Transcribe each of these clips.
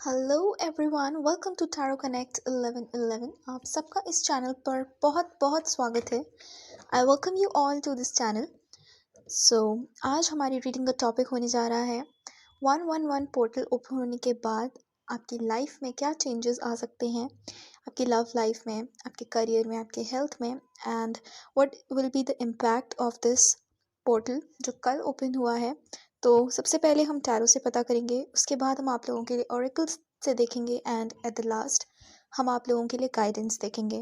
Hello everyone, welcome to tarot connect 1111। आप सबका इस चैनल पर बहुत बहुत स्वागत है। I welcome you all to this channel. So आज हमारी रीडिंग का टॉपिक होने जा रहा है 111 पोर्टल ओपन होने के बाद आपकी लाइफ में क्या चेंजेस आ सकते हैं, आपकी लव लाइफ में, आपके करियर में, आपके हेल्थ में, and what will be the impact of this portal जो कल ओपन हुआ है। तो सबसे पहले हम टैरो से पता करेंगे, उसके बाद हम आप लोगों के लिए ओरेकल्स से देखेंगे, एंड एट द लास्ट हम आप लोगों के लिए गाइडेंस देखेंगे।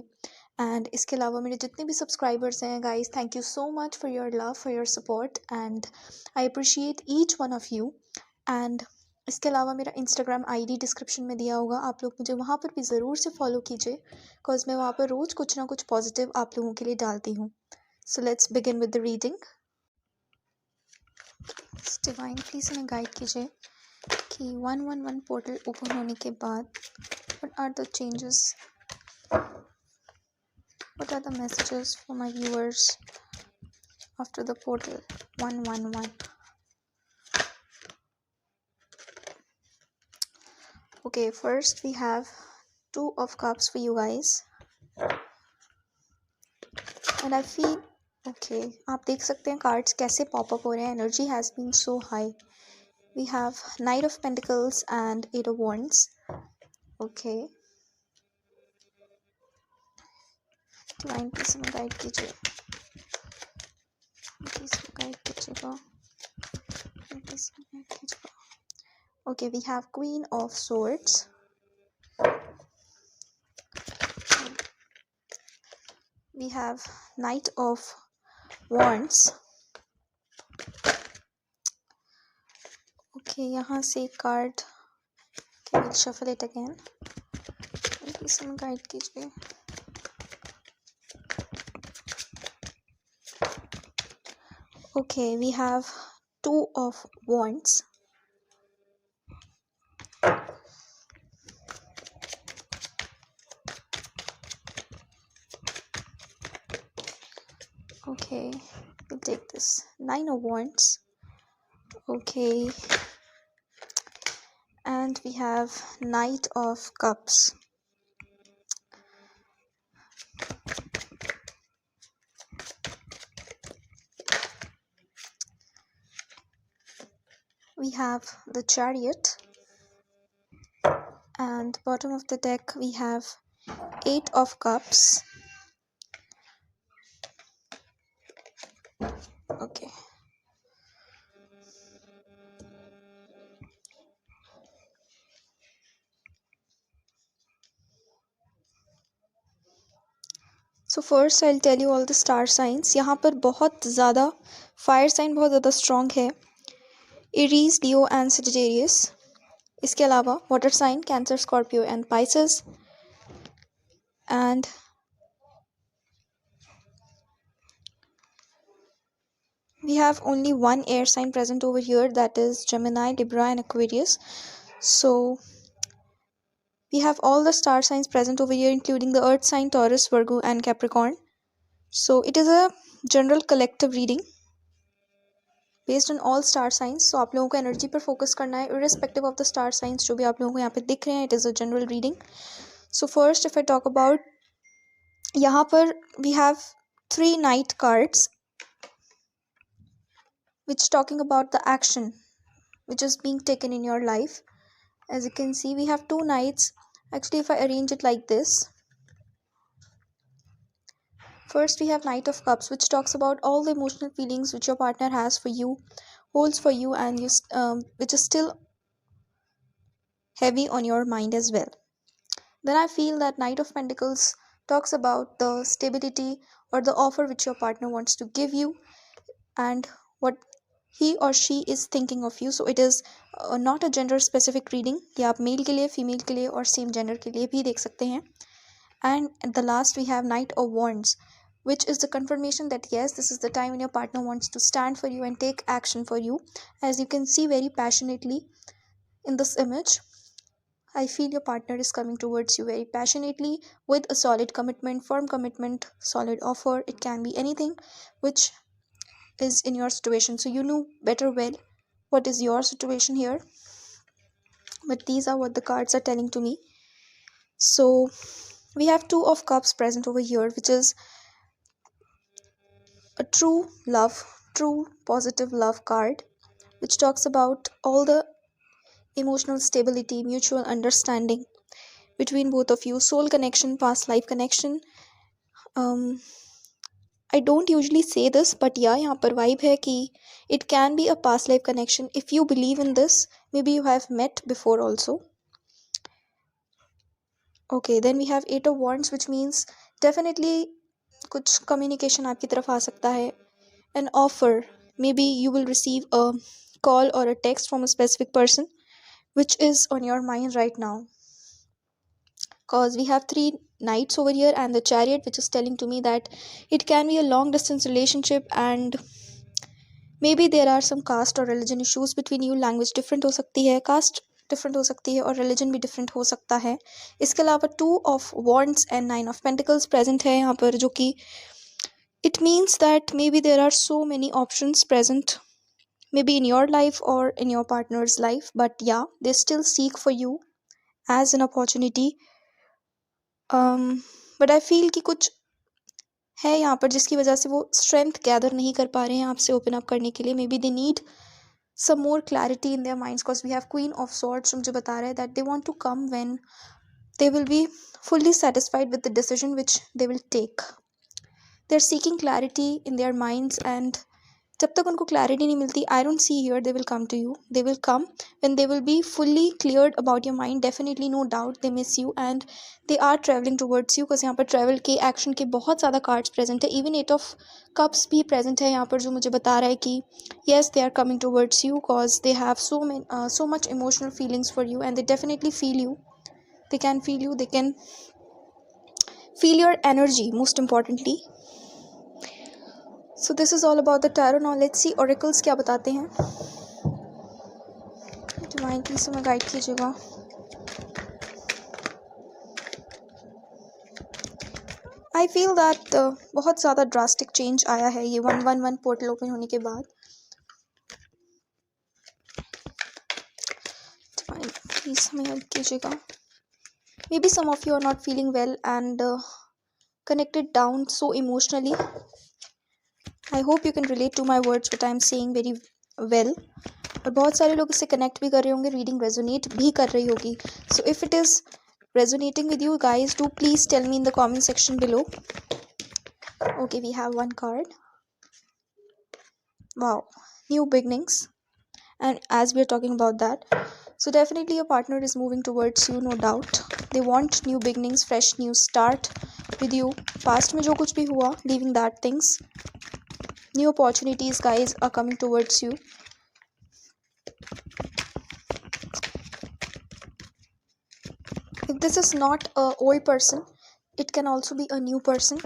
एंड इसके अलावा मेरे जितने भी सब्सक्राइबर्स हैं guys, thank you so much for your love, for your support, and I appreciate each one of you. And इसके अलावा मेरा इंस्टाग्राम आईडी डिस्क्रिप्शन में दिया होगा, आप लोग मुझे वहाँ पर भी ज़रूर से फॉलो कीजिए, बिकॉज मैं वहाँ पर रोज़ कुछ ना कुछ पॉजिटिव आप लोगों के लिए डालती हूँ। So let's begin with the reading. Divine please हमें गाइड कीजिए कि 111 पोर्टल ओपन होने के बाद what are the changes, what are the messages for my viewers after the portal 111. Okay, first we have two of cups for you guys, and I feel okay, आप देख सकते हैं cards कैसे pop up हो रहे हैं. Energy has been so high. We have Knight of Pentacles and Eight of Wands. Okay, divine please हमें guide कीजिए, प्लीज गाइड कीजिएगा, प्लीज गाइड कीजिएगा. Okay, we have Queen of Swords. We have Knight of Wands. Okay, यहाँ से एक card, okay, we'll shuffle it again. Please हमें guide कीजिए. Okay, we have Two of Wands. Okay, we'll take this Nine of Wands. Okay, and we have Knight of Cups. We have the Chariot, and bottom of the deck we have Eight of Cups. Okay, so first I'll tell you all the star signs. यहाँ पर बहुत ज़्यादा fire sign बहुत ज़्यादा strong है, Aries, Leo and Sagittarius. इसके अलावा water sign Cancer, Scorpio and Pisces. And we have only one air sign present over here, that is Gemini, Libra and Aquarius. So we have all the star signs present over here, including the earth sign Taurus, Virgo and Capricorn. So it is a general collective reading based on all star signs. So आप लोगों को energy पर focus करना है, irrespective of the star signs जो भी आप लोगों को यहाँ पे दिख रहे हैं. It is a general reading. So first if I talk about, यहाँ पर we have 3 knight cards which talking about the action which is being taken in your life. As you can see, we have 2 knights. Actually, if I arrange it like this, first we have Knight of Cups, which talks about all the emotional feelings which your partner has for you, holds for you, and you which is still heavy on your mind as well. Then I feel that Knight of Pentacles talks about the stability or the offer which your partner wants to give you, and what he or she is thinking of you. So it is not a gender specific reading. ये आप mail के लिए, female के लिए और same gender के लिए भी देख सकते हैं. And at the last we have Knight of Wands, which is the confirmation that yes, this is the time when your partner wants to stand for you and take action for you. As you can see very passionately in this image, I feel your partner is coming towards you very passionately with a solid commitment, firm commitment, solid offer. It can be anything which is in your situation, so you know better well what is your situation here. but these are what the cards are telling to me. So we have Two of Cups present over here, which is a true love, true positive love card, which talks about all the emotional stability, mutual understanding between both of you, soul connection, past life connection. um I don't usually say this, but yeah, यहाँ पर vibe है कि it can be a past life connection. If you believe in this, maybe you have met before also. Okay, then we have Eight of Wands, which means definitely कुछ communication आपकी तरफ आ सकता है. An offer, maybe you will receive a call or a text from a specific person which is on your mind right now. Because we have three knights over here and the Chariot, which is telling to me that it can be a long distance relationship, and maybe there are some caste or religion issues between you. Language different हो सकती है, caste different हो सकती है, और religion भी different हो सकता है. इसके अलावा Two of Wands and Nine of Pentacles present है यहाँ पर, जो कि it means that maybe there are so many options present, maybe in your life or in your partner's life, but yeah, they still seek for you as an opportunity. But I feel कि कुछ है यहाँ पर जिसकी वजह से वो strength gather नहीं कर पा रहे हैं आपसे ओपन अप करने के लिए. May be they need some more clarity in their minds, because we have Queen of Swords, जो मुझे बता रहा है that they want to come when they will be fully satisfied with the decision which they will take. They're seeking clarity in their minds, and जब तक उनको clarity नहीं मिलती, I don't see here they will come to you. They will come when they will be fully cleared about your mind. Definitely no doubt they miss you and they are travelling towards you, because यहाँ पर travel के action के बहुत ज़्यादा cards present है. Even eight of cups भी present है यहाँ पर, जो मुझे बता रहा है कि yes they are coming towards you because they have so much emotional feelings for you, and they definitely feel you. They can feel you, they can feel your energy most importantly. So this is all about the tarot. Now let's see oracles क्या बताते हैं. Divine please हमें guide कीजिएगा. I feel that बहुत ज़्यादा drastic change आया है ये 111 पोर्टल ओपन होने के बाद. डिवाइन प्लीज हमें हेल्प कीजिएगा. Maybe some of you are not feeling well and connected down so emotionally. I hope you can relate to my words, what I am saying very well. और बहुत सारे लोग इससे connect भी कर रहे होंगे, रीडिंग रेजोनेट भी कर रही होगी. So if it is resonating with you guys, do please tell me in the comment section below. Okay, we have one card. Wow, new beginnings. And as we are talking about that, so definitely your partner is moving towards you, no doubt. They want new beginnings, fresh new start with you. Past में जो कुछ भी हुआ, leaving that things. New opportunities, guys, are coming towards you. If this is not a old person, it can also be a new person.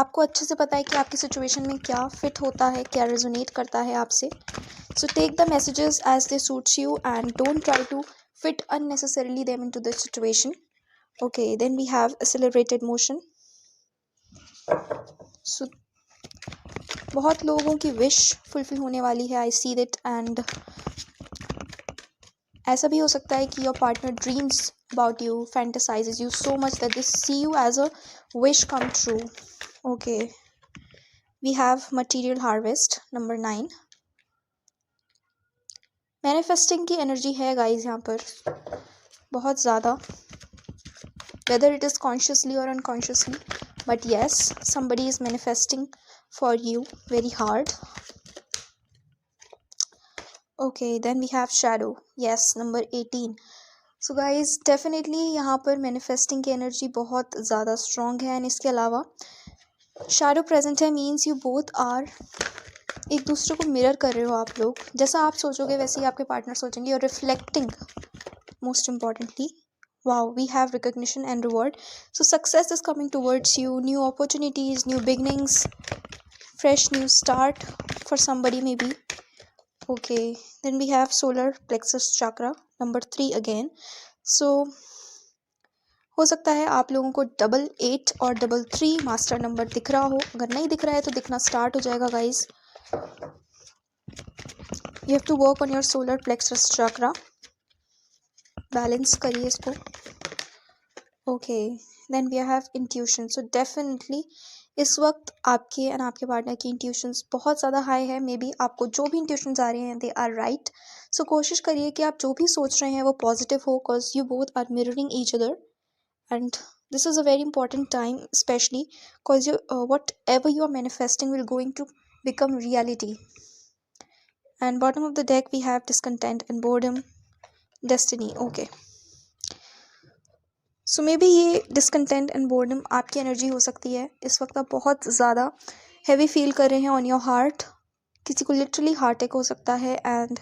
आपको अच्छे से पता है कि आपकी सिचुएशन में क्या फिट होता है, क्या रेजोनेट करता है आपसे. So take the messages as they suits you and don't try to fit unnecessarily them into the situation. Okay, then we have accelerated motion. So बहुत लोगों की विश फुलफिल होने वाली है, आई सी दैट. एंड ऐसा भी हो सकता है कि your partner dreams about you, fantasizes you so much that they see you as a wish come true. Okay, we have material harvest number 9. Manifesting की एनर्जी है गाइज यहाँ पर बहुत ज़्यादा, वेदर इट इज़ कॉन्शियसली और unconsciously, but yes somebody is manifesting for you very hard. Okay, then we have shadow. Yes, number 18. So guys, definitely यहाँ पर manifesting की energy बहुत ज़्यादा strong है. and इसके अलावा shadow present है means you both are एक दूसरे को mirror कर रहे हो आप लोग. जैसा आप सोचोगे वैसे ही आपके partner सोचेंगे. You're reflecting most importantly. Wow, we have recognition and reward. So success is coming towards you, new opportunities, new beginnings, fresh new start for somebody maybe. Okay, then we have solar plexus chakra number 3 again. So हो सकता है आप लोगों को 88 और 33 master number दिख रहा हो. अगर नहीं दिख रहा है तो दिखना स्टार्ट हो जाएगा guys. You have to work on your solar plexus chakra. Balance करिए इसको। Okay, then we have intuition. So definitely इस वक्त आपके एंड आपके पार्टनर की इंट्यूशंस बहुत ज़्यादा हाई है। मे बी आपको जो भी इंट्यूशंस आ रहे हैं दे आर राइट। सो कोशिश करिए कि आप जो भी सोच रहे हैं वो पॉजिटिव हो, because you both are mirroring each other and this is a very important time, especially because whatever you are manifesting will going to become reality. And bottom of the deck we have discontent and boredom, destiny. Okay, so may be ये discontent and boredom आपकी energy हो सकती है। इस वक्त आप बहुत ज़्यादा हैवी फील कर रहे हैं ऑन योर हार्ट। किसी को लिटरली हार्ट अटैक हो सकता है एंड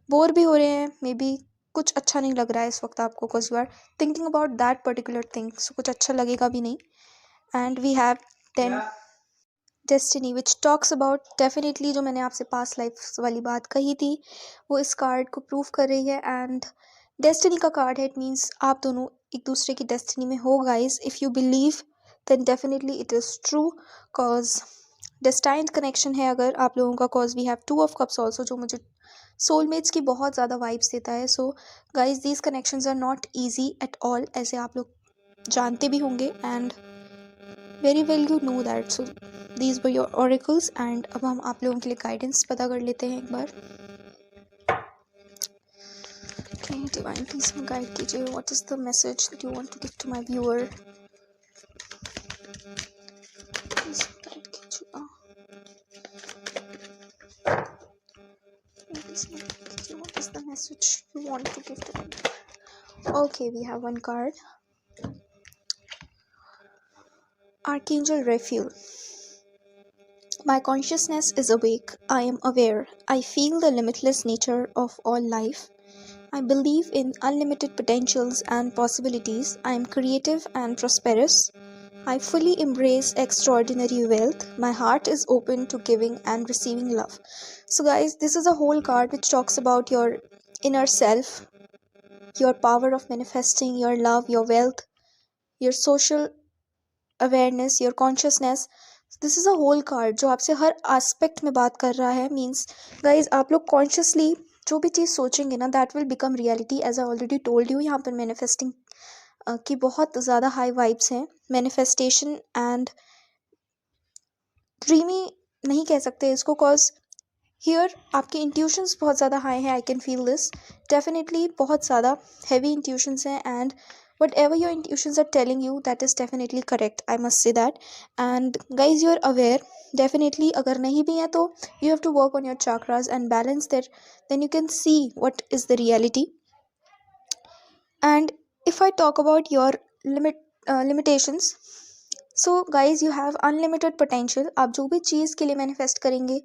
बोर भी हो रहे हैं। मे बी कुछ अच्छा नहीं लग रहा है इस वक्त आपको, because you are thinking about that particular thing. So कुछ अच्छा लगेगा भी नहीं। And we have 10 destiny which talks about, definitely जो मैंने आपसे पास्ट लाइफ वाली बात कही थी वो इस कार्ड को प्रूव कर रही है। एंड डेस्टिनी का कार्ड है, इट मीन्स आप दोनों एक दूसरे की डेस्टिनी में हो guys. If you believe then definitely it is true, cause destined connection है अगर आप लोगों का। Cause we have 2 of cups also, जो मुझे सोलमेट्स की बहुत ज़्यादा वाइब्स देता है। So guys these connections are not easy at all, ऐसे आप लोग जानते भी होंगे and very well you know that. So these were your oracles and अब हम आप लोगों के लिए गाइडेंस पता कर लेते हैं एक बार। डिवाइन प्लीज में गाइड कीजिए, what is the message that you want to give to my viewer. Please guide कीजिए, what is the message you want to give to me. Okay, we have one card, Archangel Raphael. My consciousness is awake. I am aware. I feel the limitless nature of all life. I believe in unlimited potentials and possibilities. I am creative and prosperous. I fully embrace extraordinary wealth. My heart is open to giving and receiving love. So guys, this is a whole card which talks about your inner self, your power of manifesting your love, your wealth, your social awareness, your consciousness. This is a whole card जो आपसे हर aspect में बात कर रहा है। Means guys आप लोग consciously जो भी चीज़ सोचेंगे ना that will become reality, as I already told you. यहाँ पर मैनिफेस्टिंग की बहुत ज़्यादा हाई वाइब्स हैं। मैनिफेस्टेशन एंड ड्रीमी नहीं कह सकते इसको, कॉज हियर आपके इंट्यूशंस बहुत ज़्यादा हाई हैं। I can feel this, definitely बहुत ज़्यादा हैवी इंट्यूशंस हैं and whatever your intuitions are telling you that is definitely correct, I must say that. And guys, you are aware, definitely अगर नहीं भी है तो you have to work on your chakras and balance that, then you can see what is the reality. And if I talk about your limitations, so guys you have unlimited potential. आप जो भी चीज़ के लिए manifest करेंगे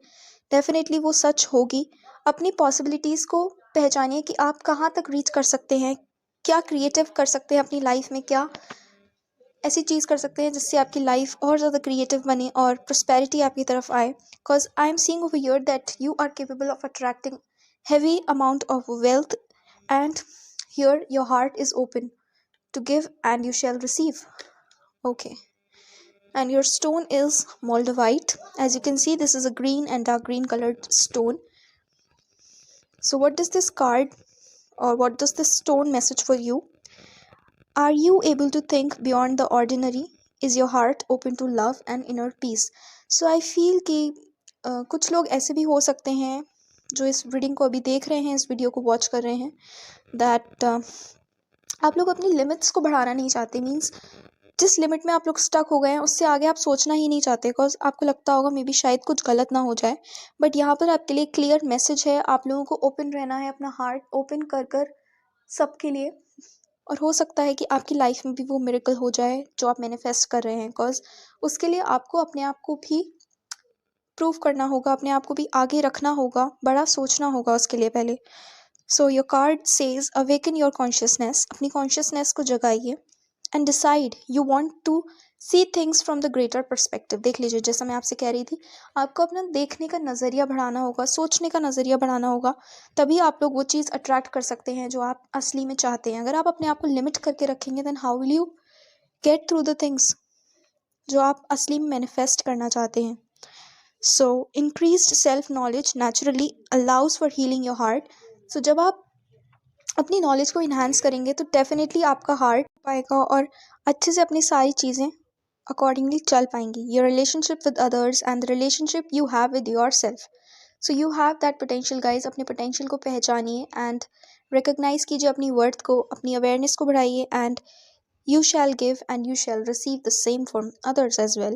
definitely वो सच होगी। अपनी possibilities को पहचानिए कि आप कहाँ तक reach कर सकते हैं, क्या क्रिएटिव कर सकते हैं अपनी लाइफ में, क्या ऐसी चीज़ कर सकते हैं जिससे आपकी लाइफ और ज़्यादा क्रिएटिव बने और प्रॉस्पेरिटी आपकी तरफ आए। Because I am seeing over here that you are capable of attracting heavy amount of wealth and here your heart is open to give and you shall receive. Okay, and your stone is moldavite. As you can see, this is a green and dark green colored stone. So what does this card or what does this stone message for you? Are you able to think beyond the ordinary? Is your heart open to love and inner peace? So I feel कि कुछ लोग ऐसे भी हो सकते हैं जो इस रीडिंग को अभी देख रहे हैं, इस वीडियो को वॉच कर रहे हैं, दैट आप लोग अपनी लिमिट्स को बढ़ाना नहीं चाहते। मीन्स जिस लिमिट में आप लोग स्टक हो गए हैं उससे आगे आप सोचना ही नहीं चाहते, बिकॉज आपको लगता होगा मे बी शायद कुछ गलत ना हो जाए। बट यहाँ पर आपके लिए क्लियर मैसेज है, आप लोगों को ओपन रहना है, अपना हार्ट ओपन कर सबके लिए। और हो सकता है कि आपकी लाइफ में भी वो मिरेकल हो जाए जो आप मैनिफेस्ट कर रहे हैं, बिकॉज उसके लिए आपको अपने आप को भी प्रूव करना होगा, अपने आप को भी आगे रखना होगा, बड़ा सोचना होगा उसके लिए पहले। So your card says awaken your consciousness, अपनी कॉन्शियसनेस को जगाइए and decide you want to see things from the greater perspective. देख लीजिए, जैसा मैं आपसे कह रही थी, आपको अपना देखने का नज़रिया बढ़ाना होगा, सोचने का नज़रिया बढ़ाना होगा, तभी आप लोग वो चीज़ अट्रैक्ट कर सकते हैं जो आप असली में चाहते हैं। अगर आप अपने आप को लिमिट करके रखेंगे then how will you get through the things जो आप असली में मैनिफेस्ट करना चाहते हैं। So increased self knowledge naturally allows for healing your heart. So जब आप अपनी नॉलेज को इन्हांस करेंगे तो डेफिनेटली आपका हार्ट पाएगा और अच्छे से अपनी सारी चीज़ें अकॉर्डिंगली चल पाएंगी। Your relationship with others and the relationship you have with your self. So you have that potential guys. अपने पोटेंशियल को पहचानिए एंड रिकग्नाइज कीजिए अपनी वर्थ को, अपनी अवेयरनेस को बढ़ाइए and you shall give and you shall receive the same from others as well.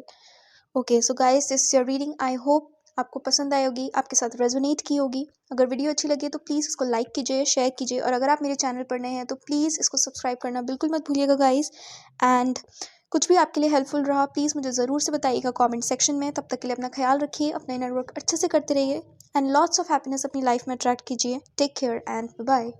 Okay, so guys, this is your reading. I hope आपको पसंद आई होगी, आपके साथ रेजोनेट की होगी। अगर वीडियो अच्छी लगी तो प्लीज़ इसको लाइक कीजिए, शेयर कीजिए, और अगर आप मेरे चैनल पर नए हैं तो प्लीज़ इसको सब्सक्राइब करना बिल्कुल मत भूलिएगा गाइस। एंड कुछ भी आपके लिए हेल्पफुल रहा प्लीज़ मुझे ज़रूर से बताइएगा कमेंट सेक्शन में। तब तक के लिए अपना ख्याल रखिए, अपना इनर वर्क अच्छे से करते रहिए एंड लॉट्स ऑफ हैप्पीनेस अपनी लाइफ में अट्रैक्ट कीजिए। Take care and bye.